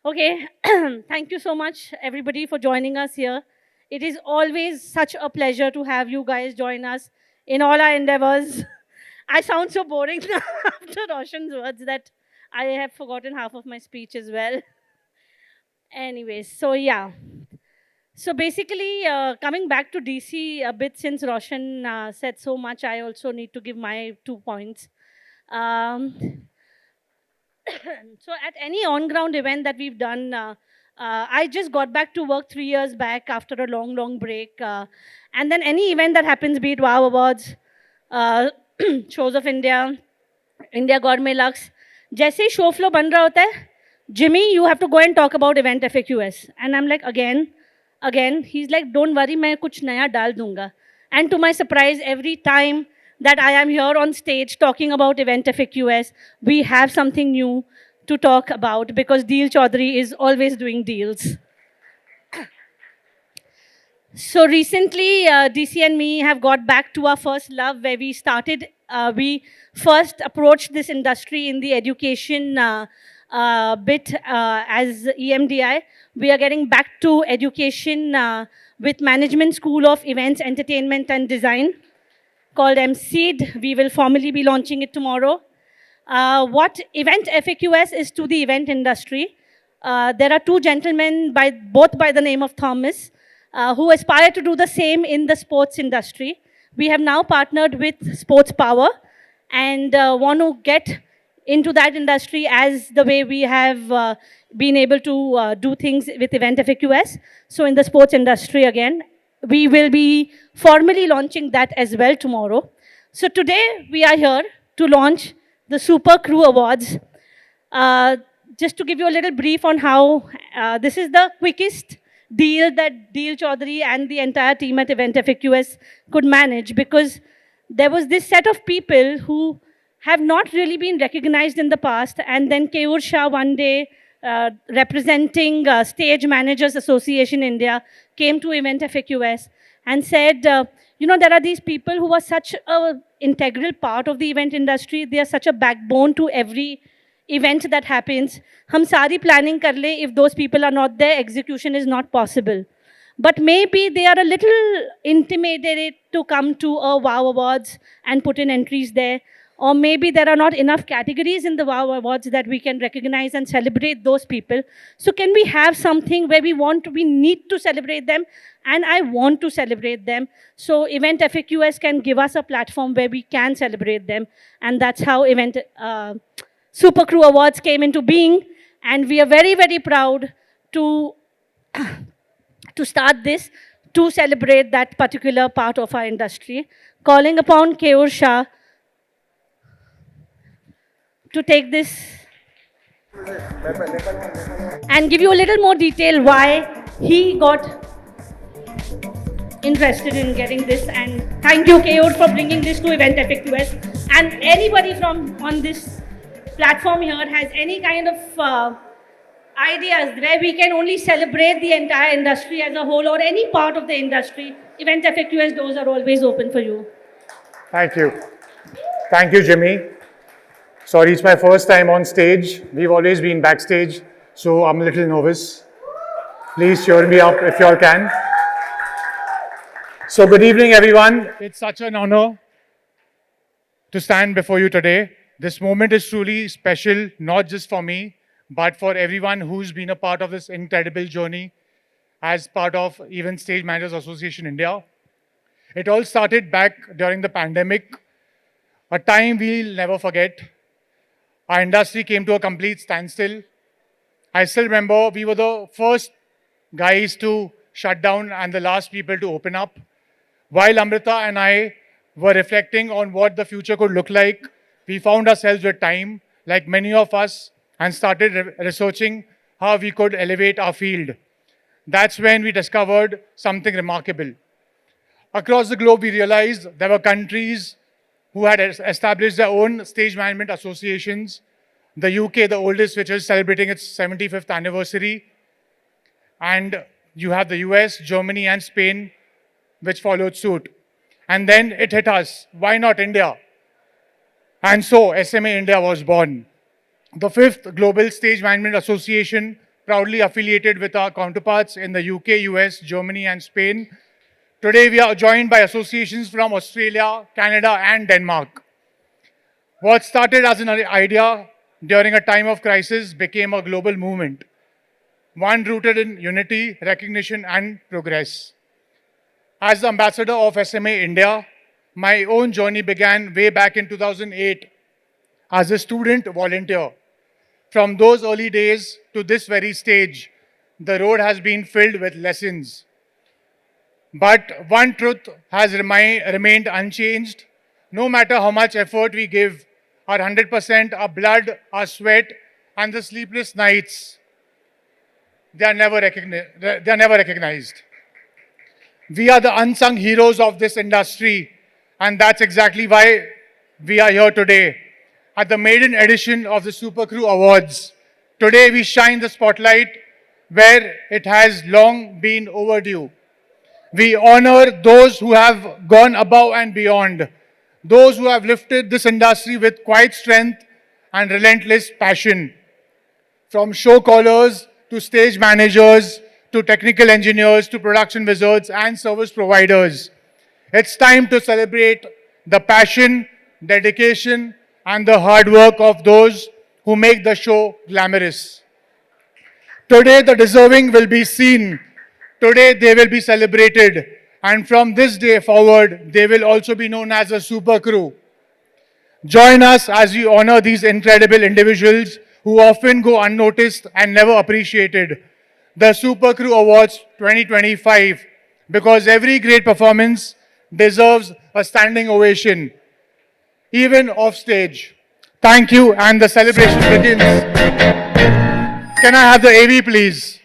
Okay, thank you so much, everybody, for joining us here. It is always such a pleasure to have you guys join us in all our endeavors. I sound so boring after Roshan's words that I have forgotten half of my speech as well. Anyways, so yeah. So basically, coming back to DC a bit since Roshan said so much, I also need to give my 2 points. Um, so at any on-ground event that we've done, I just got back to work 3 years back after a long break. And then any event that happens, be it Wow Awards, uh, Shows of India, India Gourmet Lux, जैसे ही show flow बन रहा होता है, Jimmy, you have to go and talk about event FAQs. And I'm like, again, he's like, don't worry, मैं कुछ नया डाल दूंगा. And to my surprise, every time that I am here on stage talking about event FAQs, we have something new to talk about because Deel Chaudhary is always doing deals. So recently, DC and me have got back to our first love where we started. We first approached this industry in the education bit as EMDI. We are getting back to education with Management School of Events, Entertainment and Design called MSEED. We will formally be launching it tomorrow. What event FAQS is to the event industry. There are two gentlemen, both by the name of Thomas, who aspire to do the same in the sports industry. We have now partnered with Sports Power and want to get into that industry as the way we have been able to do things with Event FAQS. So in the sports industry again, we will be formally launching that as well tomorrow. So today we are here to launch the Super Crew Awards. Uh, just to give you a little brief on how this is the quickest deal that Deel Chaudhary and the entire team at Event FAQS could manage, because there was this set of people who have not really been recognized in the past, and then Keyur Shah one day, representing Stage Managers Association India, came to Event FAQS and said, there are these people who are such an integral part of the event industry. They are such a backbone to every event that happens. हम सारी planning कर ले, if those people are not there, execution is not possible. But maybe they are a little intimidated to come to a WOW Awards and put in entries there. Or maybe there are not enough categories in the WOW Awards that we can recognize and celebrate those people. So can we have something where we need to celebrate them, and I want to celebrate them. So Event FAQs can give us a platform where we can celebrate them. And that's how Super Crew Awards came into being. And we are very proud to start this, to celebrate that particular part of our industry. Calling upon Keyur Shah to take this and give you a little more detail why he got interested in getting this. And thank you, Keyur, for bringing this to Event FAQs. And anybody from on this platform here has any kind of ideas where we can only celebrate the entire industry as a whole or any part of the industry, Event FAQs doors are always open for you. Thank you. Thank you, Jimmy. Sorry, it's my first time on stage. We've always been backstage, so I'm a little nervous. Please cheer me up if you all can. So good evening, everyone. It's such an honor to stand before you today. This moment is truly special, not just for me, but for everyone who's been a part of this incredible journey as part of Event Stage Managers Association India. It all started back during the pandemic, a time we'll never forget. Our industry came to a complete standstill. I still remember we were the first guys to shut down and the last people to open up. While Amrita and I were reflecting on what the future could look like, we found ourselves with time, like many of us, and started researching how we could elevate our field. That's when we discovered something remarkable. Across the globe, we realized there were countries who had established their own stage management associations. The UK, the oldest, which is celebrating its 75th anniversary. And you have the US, Germany, and Spain, which followed suit. And then it hit us. Why not India? And so SMA India was born. The fifth Global Stage Management Association proudly affiliated with our counterparts in the UK, US, Germany, and Spain. Today, we are joined by associations from Australia, Canada, and Denmark. What started as an idea during a time of crisis became a global movement, one rooted in unity, recognition, and progress. As the ambassador of SMA India, my own journey began way back in 2008 as a student volunteer. From those early days to this very stage, the road has been filled with lessons. But one truth has remained unchanged. No matter how much effort we give, our 100%, our blood, our sweat, and the sleepless nights, they are never recognized. We are the unsung heroes of this industry, and that's exactly why we are here today. At the maiden edition of the Super Crew Awards, today we shine the spotlight where it has long been overdue. We honor those who have gone above and beyond, those who have lifted this industry with quiet strength and relentless passion. From show callers to stage managers to technical engineers to production wizards and service providers, it's time to celebrate the passion, dedication, and the hard work of those who make the show glamorous. Today, the deserving will be seen. Today, they will be celebrated. And from this day forward, they will also be known as a Super Crew. Join us as we honor these incredible individuals who often go unnoticed and never appreciated. The Super Crew Awards 2025, because every great performance deserves a standing ovation, even off stage. Thank you, and the celebration begins. Can I have the AV, please?